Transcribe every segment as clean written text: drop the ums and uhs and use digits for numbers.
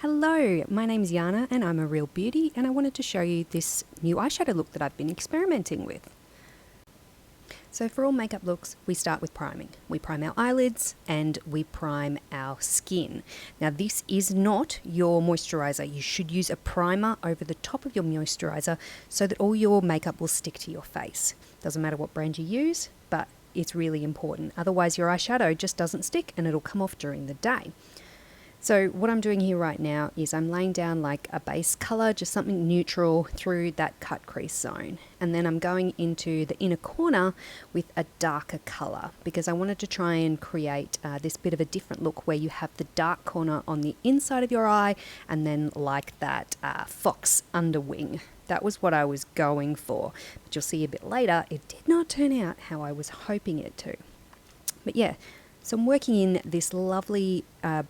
Hello, my name is Yana and I'm a real beauty, and I wanted to show you this new eyeshadow look that I've been experimenting with. So for all makeup looks, we start with priming. We prime our eyelids and we prime our skin. Now this is not your moisturizer. You should use a primer over the top of your moisturizer so that all your makeup will stick to your face. Doesn't matter what brand you use, but it's really important. Otherwise your eyeshadow just doesn't stick and it'll come off during the day. So what I'm doing here right now is I'm laying down like a base color, just something neutral through that cut crease zone. And then I'm going into the inner corner with a darker color because I wanted to try and create this bit of a different look where you have the dark corner on the inside of your eye and then like that fox underwing. That was what I was going for. But you'll see a bit later, it did not turn out how I was hoping it to. But yeah. So I'm working in this lovely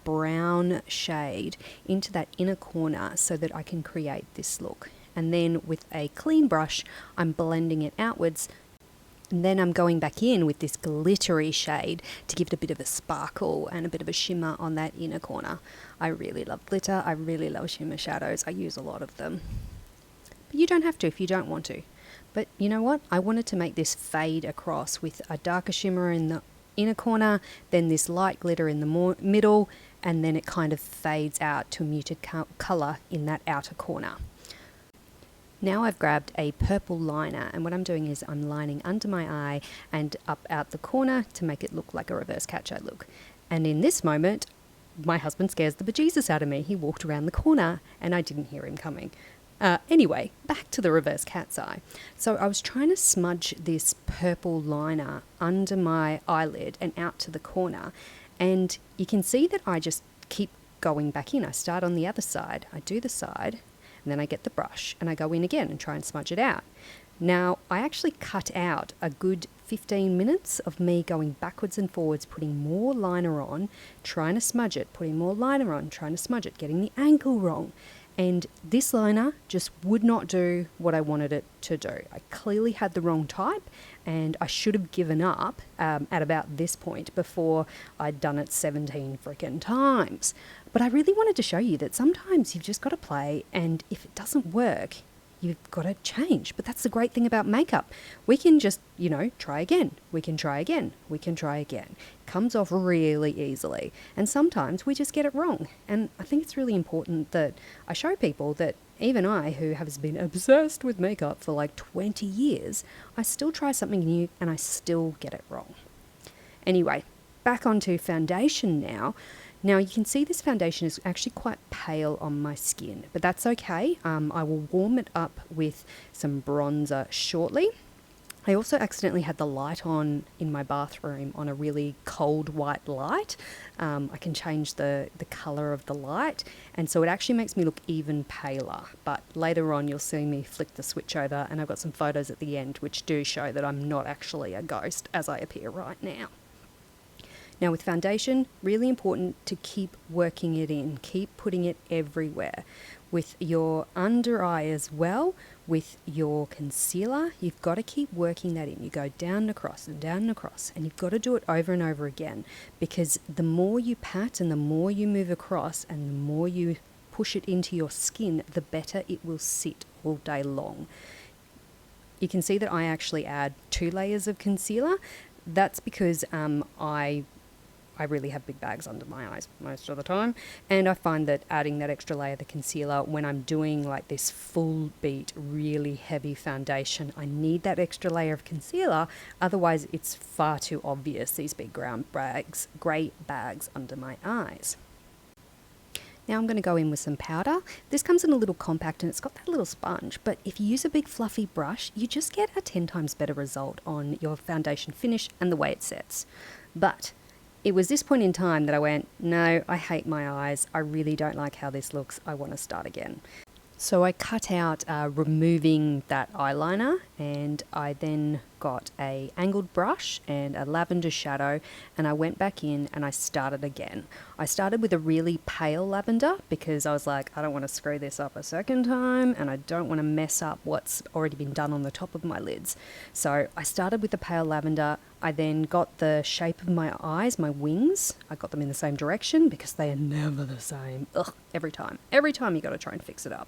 brown shade into that inner corner so that I can create this look. And then with a clean brush, I'm blending it outwards. And then I'm going back in with this glittery shade to give it a bit of a sparkle and a bit of a shimmer on that inner corner. I really love glitter. I really love shimmer shadows. I use a lot of them. But you don't have to if you don't want to. But you know what? I wanted to make this fade across with a darker shimmer in the inner corner, then this light glitter in the middle, and then it kind of fades out to a muted color in that outer corner. Now I've grabbed a purple liner, and what I'm doing is I'm lining under my eye and up out the corner to make it look like a reverse catch-eye look. And in this moment, my husband scares the bejesus out of me. He walked around the corner and I didn't hear him coming. Anyway, back to the reverse cat's eye. So I was trying to smudge this purple liner under my eyelid and out to the corner. And you can see that I just keep going back in. I start on the other side, I do the side, and then I get the brush and I go in again and try and smudge it out. Now, I actually cut out a good 15 minutes of me going backwards and forwards, putting more liner on, trying to smudge it, putting more liner on, trying to smudge it, getting the angle wrong. And this liner just would not do what I wanted it to do. I clearly had the wrong type and I should have given up at about this point before I'd done it 17 freaking times. But I really wanted to show you that sometimes you've just got to play, and if it doesn't work, you've got to change. But that's the great thing about makeup. We can just, try again. We can try again. We can try again. It comes off really easily. And sometimes we just get it wrong. And I think it's really important that I show people that even I, who has been obsessed with makeup for like 20 years, I still try something new and I still get it wrong. Anyway, back onto foundation now. Now you can see this foundation is actually quite pale on my skin, but that's okay. I will warm it up with some bronzer shortly. I also accidentally had the light on in my bathroom on a really cold white light. I can change the colour of the light, and so it actually makes me look even paler. But later on you'll see me flick the switch over, and I've got some photos at the end which do show that I'm not actually a ghost as I appear right now. Now with foundation, really important to keep working it in, keep putting it everywhere. With your under eye as well, with your concealer, you've got to keep working that in. You go down and across and down and across, and you've got to do it over and over again, because the more you pat and the more you move across and the more you push it into your skin, the better it will sit all day long. You can see that I actually add 2 layers of concealer. That's because I really have big bags under my eyes most of the time, and I find that adding that extra layer of the concealer when I'm doing like this full beat really heavy foundation, I need that extra layer of concealer, otherwise it's far too obvious, these big grey bags under my eyes. Now I'm going to go in with some powder. This comes in a little compact and it's got that little sponge, but if you use a big fluffy brush, you just get a 10 times better result on your foundation finish and the way it sets. But it was this point in time that I went, no, I hate my eyes. I really don't like how this looks. I want to start again. So I cut out removing that eyeliner, and I then got a angled brush and a lavender shadow, and I went back in and I started again. I started with a really pale lavender because I was like, I don't want to screw this up a second time and I don't want to mess up what's already been done on the top of my lids. So I started with the pale lavender. I then got the shape of my eyes, my wings. I got them in the same direction because they are never the same. Ugh, every time. Every time you got to try and fix it up.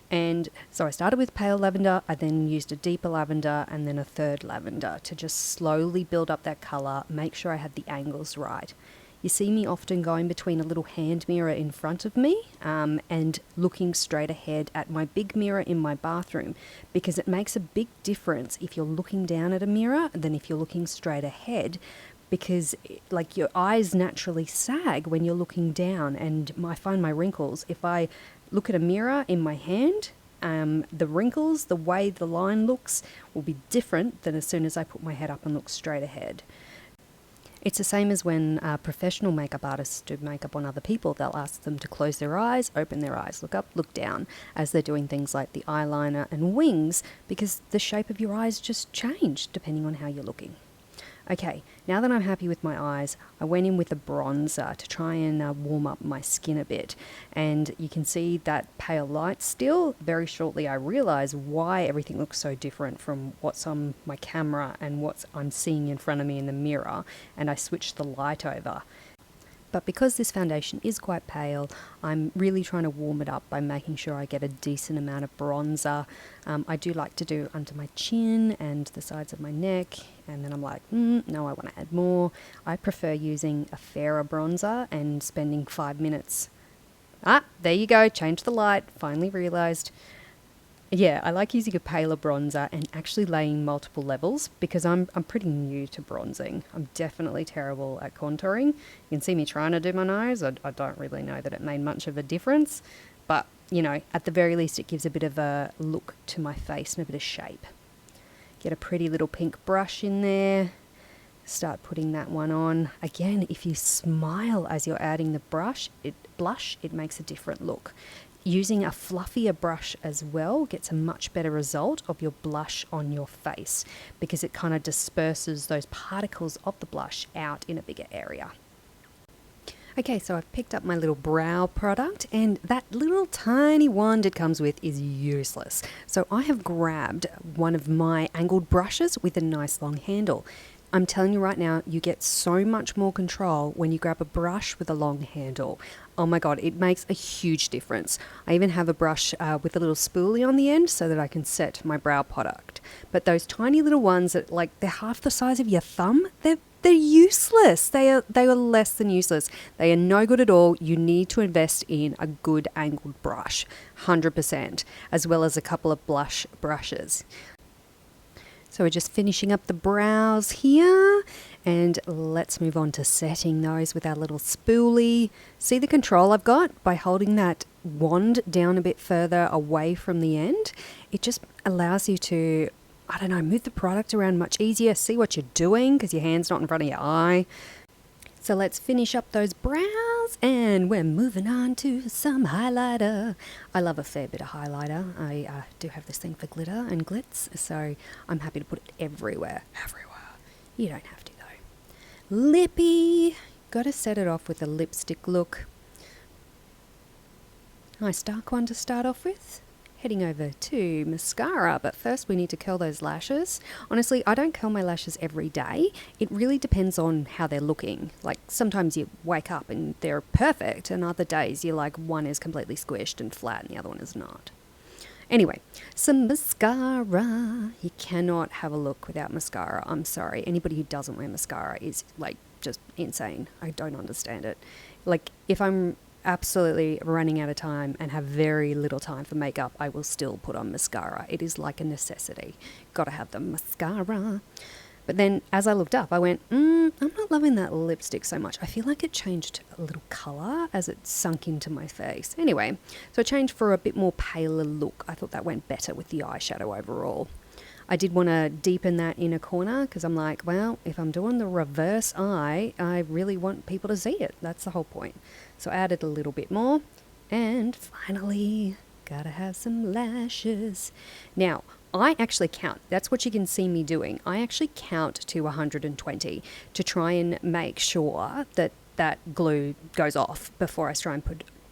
And so I started with pale lavender, I then used a deeper lavender and then a third lavender to just slowly build up that colour, make sure I had the angles right. You see me often going between a little hand mirror in front of me and looking straight ahead at my big mirror in my bathroom, because it makes a big difference if you're looking down at a mirror than if you're looking straight ahead, because like your eyes naturally sag when you're looking down, and I find my wrinkles, if I look at a mirror in my hand, the wrinkles, the way the line looks will be different than as soon as I put my head up and look straight ahead. It's the same as when professional makeup artists do makeup on other people. They'll ask them to close their eyes, open their eyes, look up, look down, as they're doing things like the eyeliner and wings, because the shape of your eyes just change depending on how you're looking. Okay, now that I'm happy with my eyes, I went in with a bronzer to try and warm up my skin a bit. And you can see that pale light still. Very shortly I realised why everything looks so different from what's on my camera and what I'm seeing in front of me in the mirror. And I switched the light over. But because this foundation is quite pale, I'm really trying to warm it up by making sure I get a decent amount of bronzer. I do like to do under my chin and the sides of my neck, and then I'm like, no, I want to add more. I prefer using a fairer bronzer and spending 5 minutes. There you go, change the light, finally realised. Yeah, I like using a paler bronzer and actually laying multiple levels because I'm pretty new to bronzing. I'm definitely terrible at contouring. You can see me trying to do my nose. I don't really know that it made much of a difference. But, you know, at the very least it gives a bit of a look to my face and a bit of shape. Get a pretty little pink brush in there. Start putting that one on. Again, if you smile as you're adding the blush, it makes a different look. Using a fluffier brush as well gets a much better result of your blush on your face because it kind of disperses those particles of the blush out in a bigger area. Okay, so I've picked up my little brow product, and that little tiny wand it comes with is useless. So I have grabbed one of my angled brushes with a nice long handle. I'm telling you right now, you get so much more control when you grab a brush with a long handle. Oh my God, it makes a huge difference. I even have a brush with a little spoolie on the end so that I can set my brow product. But those tiny little ones that they're half the size of your thumb, they're useless. They are less than useless. They are no good at all. You need to invest in a good angled brush, 100%, as well as a couple of blush brushes. So we're just finishing up the brows here, and let's move on to setting those with our little spoolie. See the control I've got by holding that wand down a bit further away from the end? It just allows you to, I don't know, move the product around much easier, see what you're doing because your hand's not in front of your eye. So let's finish up those brows, and we're moving on to some highlighter. I love a fair bit of highlighter. I do have this thing for glitter and glitz, so I'm happy to put it everywhere. You don't have to though. Lippy. Got to set it off with a lipstick look. Nice dark one to start off with. Heading over to mascara, but first we need to curl those lashes. Honestly, I don't curl my lashes every day. It really depends on how they're looking. Like sometimes you wake up and they're perfect, and other days you're like one is completely squished and flat and the other one is not. Anyway, some mascara. You cannot have a look without mascara. I'm sorry. Anybody who doesn't wear mascara is like just insane. I don't understand it. Like if I'm absolutely running out of time and have very little time for makeup, I will still put on mascara. It is like a necessity. Gotta have the mascara. But then as I looked up, I went, I'm not loving that lipstick so much. I feel like it changed a little colour as it sunk into my face. Anyway, so I changed for a bit more paler look. I thought that went better with the eyeshadow overall. I did want to deepen that inner corner because I'm like, well, if I'm doing the reverse eye, I really want people to see it. That's the whole point. So I added a little bit more. And finally, gotta have some lashes. Now, I actually count. That's what you can see me doing. I actually count to 120 to try and make sure that that glue goes off before I try and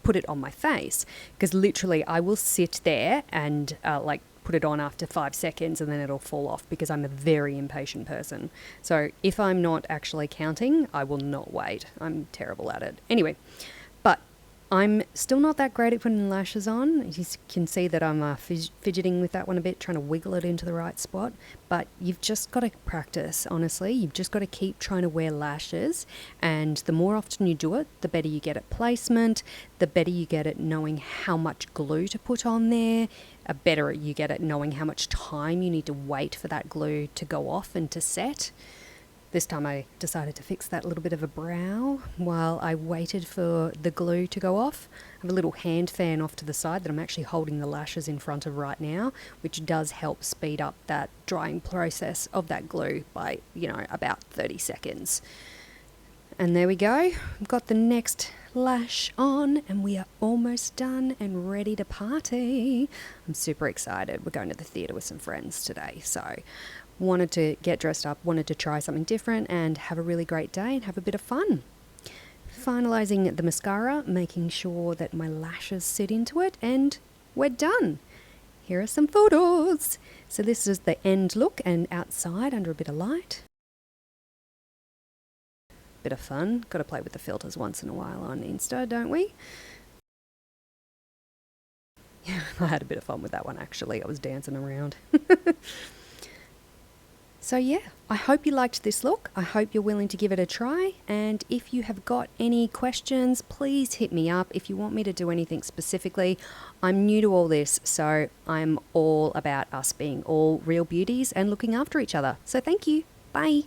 put it on my face. Because literally I will sit there and like put it on after 5 seconds and then it'll fall off because I'm a very impatient person. So if I'm not actually counting, I will not wait. I'm terrible at it. Anyway, but I'm still not that great at putting lashes on. You can see that I'm fidgeting with that one a bit, trying to wiggle it into the right spot. But you've just got to practice, honestly. You've just got to keep trying to wear lashes. And the more often you do it, the better you get at placement, the better you get at knowing how much glue to put on there, better you get at knowing how much time you need to wait for that glue to go off and to set. This time I decided to fix that little bit of a brow while I waited for the glue to go off. I have a little hand fan off to the side that I'm actually holding the lashes in front of right now, which does help speed up that drying process of that glue by, about 30 seconds. And there we go. I've got the next lash on and we are almost done and ready to party. I'm super excited. We're going to the theatre with some friends today, so wanted to get dressed up, wanted to try something different and have a really great day and have a bit of fun. Finalising the mascara, making sure that my lashes sit into it, and we're done. Here are some photos. So this is the end look and outside under a bit of light. Bit of fun. Got to play with the filters once in a while on Insta, don't we? Yeah, I had a bit of fun with that one actually. I was dancing around. So yeah, I hope you liked this look. I hope you're willing to give it a try. And if you have got any questions, please hit me up. If you want me to do anything specifically, I'm new to all this, so I'm all about us being all real beauties and looking after each other. So thank you. Bye.